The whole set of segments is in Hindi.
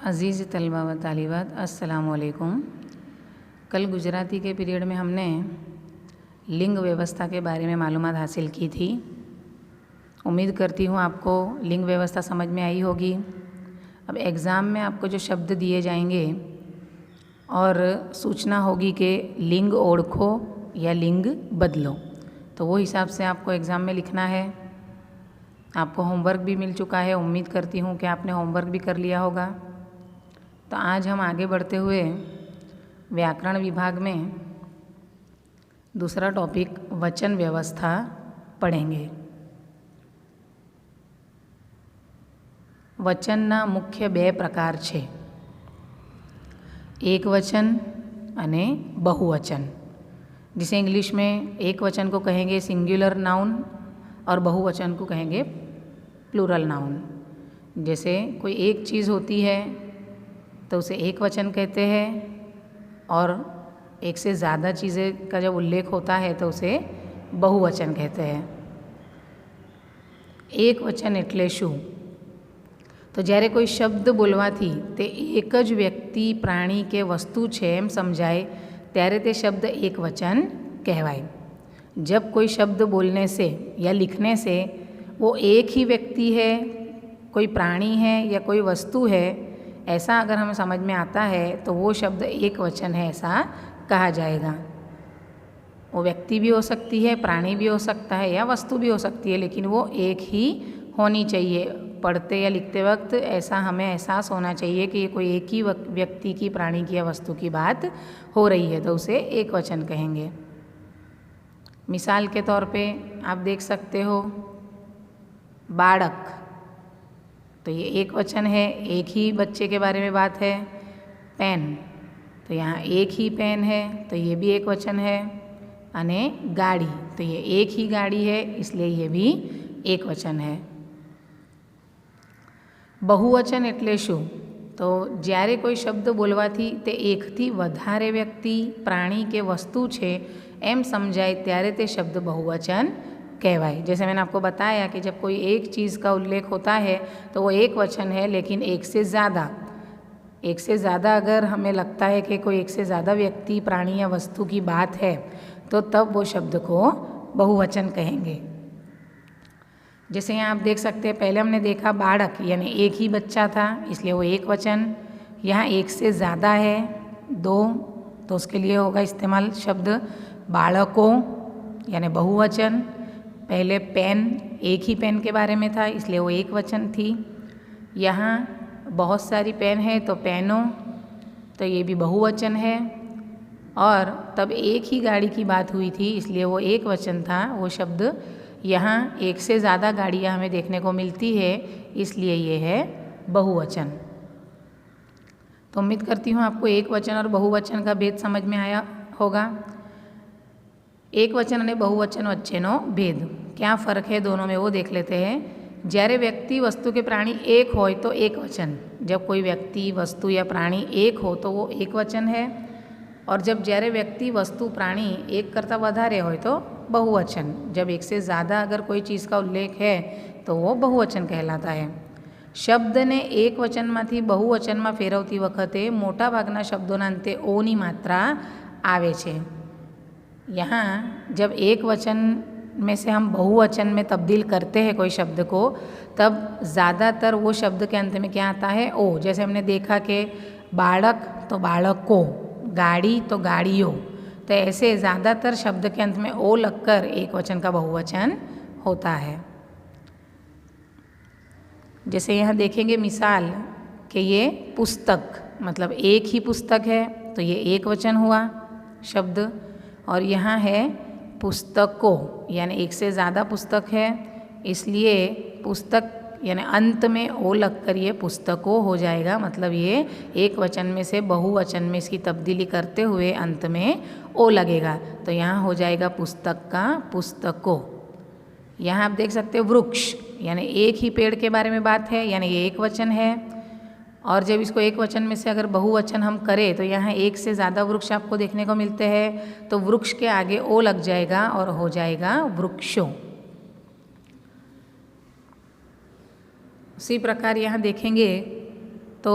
अज़ीज़ तलबा व तालिबात अस्सलामु अलैकुम। कल गुजराती के पीरियड में हमने लिंग व्यवस्था के बारे में मालूमात हासिल की थी। उम्मीद करती हूँ आपको लिंग व्यवस्था समझ में आई होगी। अब एग्ज़ाम में आपको जो शब्द दिए जाएंगे और सूचना होगी कि लिंग ओढ़ो या लिंग बदलो, तो वो हिसाब से आपको एग्ज़ाम में लिखना है। आपको होमवर्क भी मिल चुका है, उम्मीद करती हूँ कि आपने होमवर्क भी कर लिया होगा। तो आज हम आगे बढ़ते हुए व्याकरण विभाग में दूसरा टॉपिक वचन व्यवस्था पढ़ेंगे। वचनना मुख्य बे प्रकार छे, एक वचन अने बहुवचन, जिसे इंग्लिश में एक वचन को कहेंगे सिंगुलर नाउन और बहुवचन को कहेंगे प्लूरल नाउन। जैसे कोई एक चीज़ होती है तो उसे एक वचन कहते हैं, और एक से ज़्यादा चीज़ें का जब उल्लेख होता है तो उसे बहुवचन कहते हैं। एक वचन एटले शुं? तो જ્યારે કોઈ શબ્દ બોલવાથી તે એક જ વ્યક્તિ, પ્રાણી કે વસ્તુ છે એમ સમજાય ત્યારે તે શબ્દ એક વચન કહેવાય। जब कोई शब्द बोलने से या लिखने से वो एक ही व्यक्ति है, कोई प्राणी है या कोई वस्तु है, ऐसा अगर हमें समझ में आता है तो वो शब्द एक वचन है ऐसा कहा जाएगा। वो व्यक्ति भी हो सकती है, प्राणी भी हो सकता है या वस्तु भी हो सकती है, लेकिन वो एक ही होनी चाहिए। पढ़ते या लिखते वक्त ऐसा हमें एहसास होना चाहिए कि ये कोई एक ही व्यक्ति की, प्राणी की या वस्तु की बात हो रही है, तो उसे एक वचन कहेंगे। मिसाल के तौर पे आप देख सकते हो बालक, तो ये एक वचन है, एक ही बच्चे के बारे में बात है। पेन, तो यहाँ एक ही पेन है, तो ये भी एक वचन है। अने गाड़ी, तो ये एक ही गाड़ी है, इसलिए ये भी एक वचन है। बहुवचन एटले शुं? तो જ્યારે કોઈ શબ્દ બોલવાથી તે એકથી વધારે વ્યક્તિ, प्राणी के वस्तु છે एम समझाए ત્યારે તે शब्द बहुवचन कहवाए। जैसे मैंने आपको बताया कि जब कोई एक चीज़ का उल्लेख होता है तो वो एक वचन है, लेकिन एक से ज़्यादा अगर हमें लगता है कि कोई एक से ज़्यादा व्यक्ति, प्राणी या वस्तु की बात है तो तब वो शब्द को बहुवचन कहेंगे। जैसे यहाँ आप देख सकते हैं, पहले हमने देखा बालक यानी एक ही बच्चा था, इसलिए वो एक वचन। यहाँ एक से ज़्यादा है, दो, तो उसके लिए होगा इस्तेमाल शब्द बालकों यानी बहुवचन। पहले पेन, एक ही पेन के बारे में था, इसलिए वो एक वचन थी। यहाँ बहुत सारी पेन है तो पेनों, तो ये भी बहुवचन है। और तब एक ही गाड़ी की बात हुई थी, इसलिए वो एक वचन था वो शब्द। यहाँ एक से ज़्यादा गाड़ियाँ हमें देखने को मिलती है, इसलिए ये है बहुवचन। तो उम्मीद करती हूँ आपको एक वचन और बहुवचन का भेद समझ में आया होगा। एक वचन और बहुवचन वच्चेनो भेद, क्या फ़र्क है दोनों में वो देख लेते हैं। જ્યારે व्यक्ति, वस्तु के प्राणी एक हो तो एक वचन, जब कोई व्यक्ति, वस्तु या प्राणी एक हो तो वो एक वचन है। और जब જ્યારે व्यक्ति, वस्तु, प्राणी एक करता વધારે हो तो बहुवचन। जब एक से ज़्यादा अगर कोई चीज़ का उल्लेख है तो वो बहुवचन कहलाता है। शब्द ने एक वचन में बहुवचन में फेरवती वखते मोटा भागना शब्दों अंते ओनी मात्रा आवे छे। यहाँ जब एक वचन में से हम बहुवचन में तब्दील करते हैं कोई शब्द को, तब ज़्यादातर वो शब्द के अंत में क्या आता है? ओ। जैसे हमने देखा कि बालक तो बालकों, गाड़ी तो गाड़ियों, तो ऐसे ज़्यादातर शब्द के अंत में ओ लगकर एक वचन का बहुवचन होता है। जैसे यहाँ देखेंगे मिसाल कि ये पुस्तक, मतलब एक ही पुस्तक है तो ये एक वचन हुआ शब्द। और यहाँ है पुस्तकों यानी एक से ज़्यादा पुस्तक है, इसलिए पुस्तक यानी अंत में ओ लगकर ये पुस्तकों हो जाएगा। मतलब ये एक वचन में से बहुवचन में इसकी तब्दीली करते हुए अंत में ओ लगेगा, तो यहाँ हो जाएगा पुस्तक का पुस्तकों। यहाँ आप देख सकते हो वृक्ष, यानी एक ही पेड़ के बारे में बात है, यानी ये एक वचन है। और जब इसको एक वचन में से अगर बहुवचन हम करें तो यहाँ एक से ज़्यादा वृक्ष आपको देखने को मिलते हैं, तो वृक्ष के आगे ओ लग जाएगा और हो जाएगा वृक्षों। उसी प्रकार यहाँ देखेंगे तो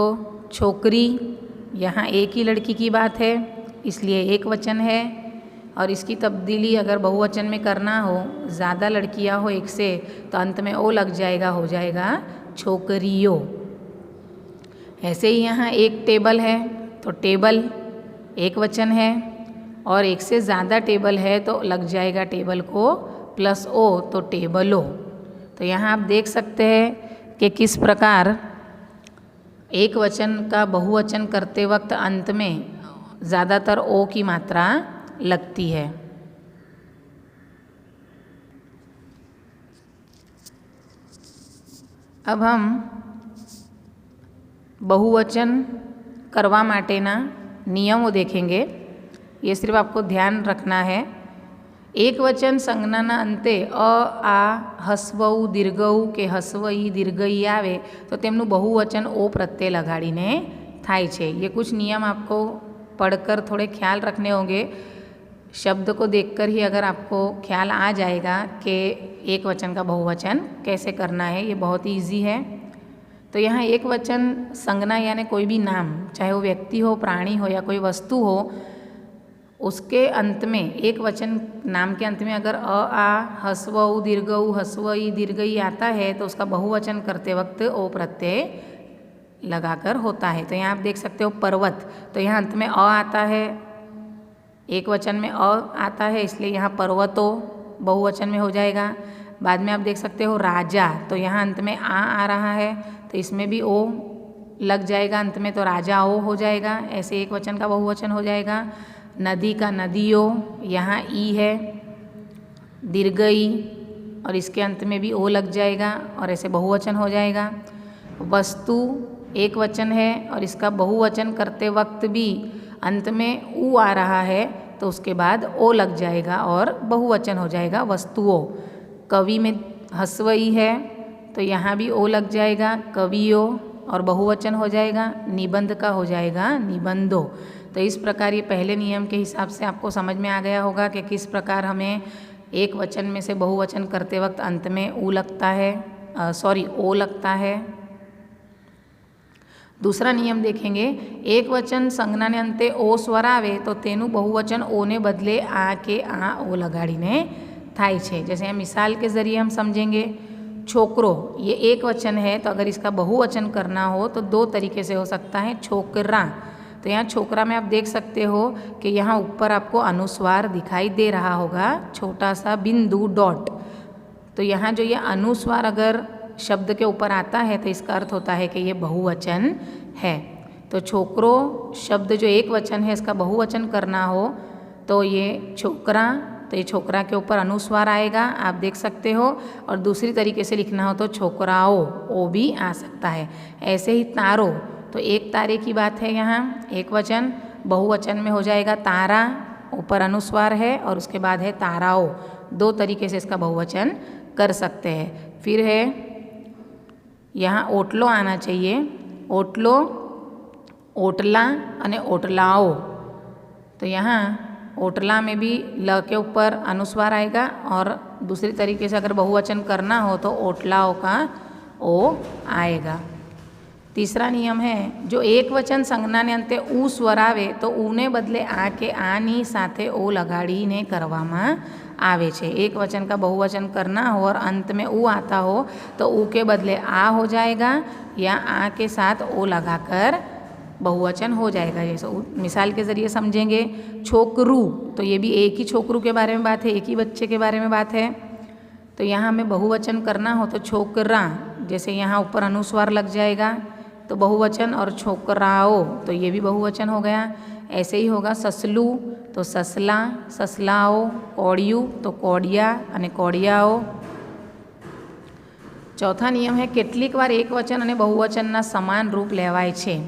छोकरी, यहाँ एक ही लड़की की बात है इसलिए एक वचन है। और इसकी तब्दीली अगर बहुवचन में करना हो, ज़्यादा लड़कियाँ हो एक से, तो अंत में ओ लग जाएगा, हो जाएगा छोकरियों। ऐसे ही यहाँ एक टेबल है तो टेबल एक वचन है, और एक से ज़्यादा टेबल है तो लग जाएगा टेबल को प्लस ओ तो टेबलों। तो यहाँ आप देख सकते हैं कि किस प्रकार एक वचन का बहुवचन करते वक्त अंत में ज़्यादातर ओ की मात्रा लगती है। अब हम बहुवचन करवा माटेना नियमों देखेंगे। ये सिर्फ आपको ध्यान रखना है। एक वचन संज्ञाना अंते अ आ हस्वऊ दीर्घऊ के हस्वई दीर्घई आवे तो तेमनु बहुवचन ओ प्रत्यय लगाड़ीने थाय छे। ये कुछ नियम आपको पढ़कर थोड़े ख्याल रखने होंगे। शब्द को देखकर ही अगर आपको ख्याल आ जाएगा कि एक वचन का बहुवचन कैसे करना है, ये बहुत ही ईजी है। तो यहाँ एक वचन संज्ञा यानी कोई भी नाम, चाहे वो व्यक्ति हो, प्राणी हो या कोई वस्तु हो, उसके अंत में एक वचन नाम के अंत में अगर अ आ हस्वऊ दीर्घऊ हस्वई दीर्घई आता है तो उसका बहुवचन करते वक्त ओ प्रत्यय लगाकर होता है। तो यहाँ आप देख सकते हो पर्वत, तो यहाँ अंत में अ आता है, एक वचन में अ आता है इसलिए यहाँ पर्वतों बहुवचन में हो जाएगा। बाद में आप देख सकते हो राजा, तो यहाँ अंत में आ रहा है तो इसमें भी ओ लग जाएगा अंत में, तो राजा ओ हो जाएगा। ऐसे एक वचन का बहुवचन हो जाएगा। नदी का नदियों, यहाँ ई है दीर्घई और इसके अंत में भी ओ लग जाएगा और ऐसे बहुवचन हो जाएगा। वस्तु एक वचन है और इसका बहुवचन करते वक्त भी अंत में ऊ आ रहा है तो उसके बाद ओ लग जाएगा और बहुवचन हो जाएगा वस्तुओं। कवि में हस्वई है तो यहाँ भी ओ लग जाएगा कवियों और बहुवचन हो जाएगा। निबंध का हो जाएगा निबंधों। तो इस प्रकार ये पहले नियम के हिसाब से आपको समझ में आ गया होगा कि किस प्रकार हमें एक वचन में से बहुवचन करते वक्त अंत में ऊ लगता है, ओ लगता है। दूसरा नियम देखेंगे, एक वचन संज्ञा ने अंते ओ स्वर आवे तो तेनु बहुवचन ओ ने बदले आ के आ ओ लगाड़ीने थाय छे। जैसे हम मिसाल के ज़रिए हम समझेंगे। छोकरो ये एक वचन है तो अगर इसका बहुवचन करना हो तो दो तरीके से हो सकता है। छोकरा, तो यहाँ छोकरा में आप देख सकते हो कि यहाँ ऊपर आपको अनुस्वार दिखाई दे रहा होगा, छोटा सा बिंदु डॉट। तो यहाँ जो ये अनुस्वार अगर शब्द के ऊपर आता है तो इसका अर्थ होता है कि ये बहुवचन है। तो छोकरो शब्द जो एक वचन है इसका बहुवचन करना हो तो ये छोकरा, तो ये छोकरा के ऊपर अनुस्वार आएगा, आप देख सकते हो। और दूसरी तरीके से लिखना हो तो छोकराओ ओ भी आ सकता है। ऐसे ही तारो, तो एक तारे की बात है, यहाँ एक वचन, बहुवचन में हो जाएगा तारा, ऊपर अनुस्वार है और उसके बाद है ताराओ। दो तरीके से इसका बहुवचन कर सकते हैं। फिर है यहाँ ओटलो आना चाहिए, ओटलो, ओटला अने ओटलाओ। तो यहाँ ओटला में भी ल के ऊपर अनुस्वार आएगा और दूसरी तरीके से अगर बहुवचन करना हो तो ओटलाओं का ओ आएगा। तीसरा नियम है, जो एक वचन संज्ञा ने अंते ऊ स्वर आवे तो ऊने बदले आ के आनी साथे ओ लगाड़ीने करवामां आवे छे। एक वचन का बहुवचन करना हो और अंत में ऊ आता हो तो ऊ के बदले आ हो जाएगा या आ के साथ ओ लगाकर बहुवचन हो जाएगा। जैसे मिसाल के ज़रिए समझेंगे। छोकरू, तो ये भी एक ही छोकरू के बारे में बात है, एक ही बच्चे के बारे में बात है। तो यहाँ हमें बहुवचन करना हो तो छोकरा, जैसे यहाँ ऊपर अनुस्वार लग जाएगा तो बहुवचन, और छोकराओ तो ये भी बहुवचन हो गया। ऐसे ही होगा ससलू तो ससला, ससलाओ, कोड़ियू तो कोड़िया अने कोड़ियाओ। चौथा नियम है, કેટલીક વાર एक वचन અને बहुवचनना समान रूप लेवाय छे।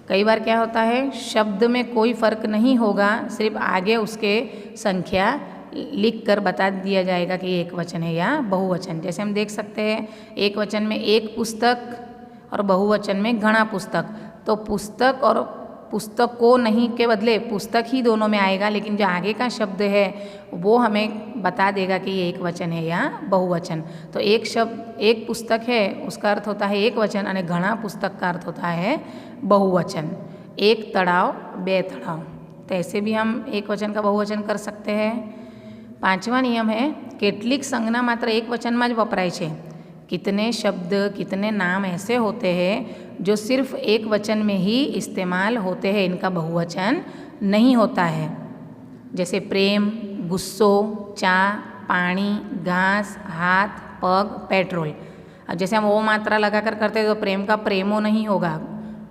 कई बार क्या होता है, शब्द में कोई फर्क नहीं होगा, सिर्फ आगे उसके संख्या लिख कर बता दिया जाएगा कि एक वचन है या बहुवचन। जैसे हम देख सकते हैं एक वचन में एक पुस्तक और बहुवचन में घना पुस्तक। तो पुस्तक और पुस्तकों नहीं के बदले पुस्तक ही दोनों में आएगा, लेकिन जो आगे का शब्द है वो हमें बता देगा कि ये एक वचन है या बहुवचन। तो एक शब्द एक पुस्तक है उसका अर्थ होता है एक वचन, और घना पुस्तक का अर्थ होता है बहुवचन। एक तड़ाव बे तड़ाव, तो ऐसे भी हम एक वचन का बहुवचन कर सकते हैं। પાંચમા નિયમ है કેટલીક संज्ञा मात्र एक वचन में ज वपराय छे। कितने शब्द कितने नाम ऐसे होते हैं जो सिर्फ एक वचन में ही इस्तेमाल होते हैं, इनका बहुवचन नहीं होता है। जैसे प्रेम, गुस्सो, चा, पानी, घास, हाथ, पग, पेट्रोल। अब जैसे हम वो मात्रा लगाकर करते हैं तो प्रेम का प्रेमो नहीं होगा,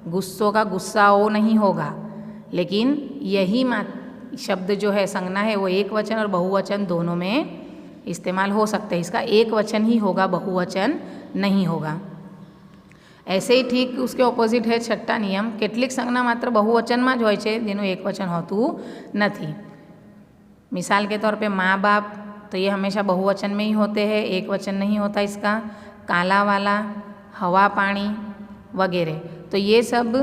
गुस्सों का गुस्साओ नहीं होगा, लेकिन यही शब्द जो है संज्ञा है वो एक वचन और बहुवचन दोनों में इस्तेमाल हो सकते हैं। इसका एक वचन ही होगा, बहुवचन नहीं होगा। ऐसे ही ठीक उसके ऑपोजिट है छठा नियम, કેટલીક संज्ञा मात्र बहुवचन में ज होय छे जेनुं एक वचन होतुं नथी। मिसाल के तौर पे माँ बाप, तो ये हमेशा बहुवचन में ही होते हैं, एक वचन नहीं होता इसका। काला वाला, हवा पानी वगैरह। तो ये सब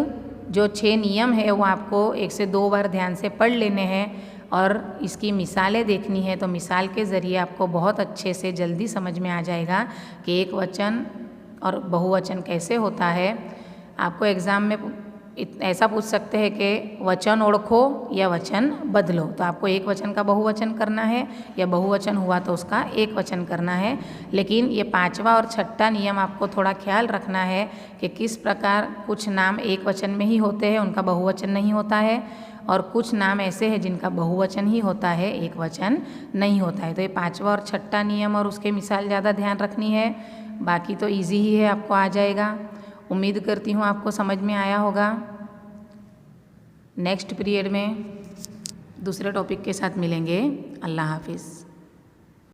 जो 6 नियम है वो आपको 1 से 2 बार ध्यान से पढ़ लेने हैं और इसकी मिसालें देखनी है। तो मिसाल के ज़रिए आपको बहुत अच्छे से जल्दी समझ में आ जाएगा कि एक वचन और बहुवचन कैसे होता है। आपको एग्ज़ाम में ऐसा पूछ सकते हैं कि वचन ओळखो या वचन बदलो, तो आपको एक वचन का बहुवचन करना है या बहुवचन हुआ तो उसका एक वचन करना है। लेकिन ये 5वां और 6ठा नियम आपको थोड़ा ख्याल रखना है कि किस प्रकार कुछ नाम एक वचन में ही होते हैं, उनका बहुवचन नहीं होता है, और कुछ नाम ऐसे हैं जिनका बहुवचन ही होता है, एक वचन नहीं होता है। तो ये 5वां और 6ठा नियम और उसके मिसाल ज़्यादा ध्यान रखनी है, बाकी तो ईजी ही है, आपको आ जाएगा। उम्मीद करती हूँ आपको समझ में आया होगा। नेक्स्ट पीरियड में दूसरे टॉपिक के साथ मिलेंगे। अल्लाह हाफिज़।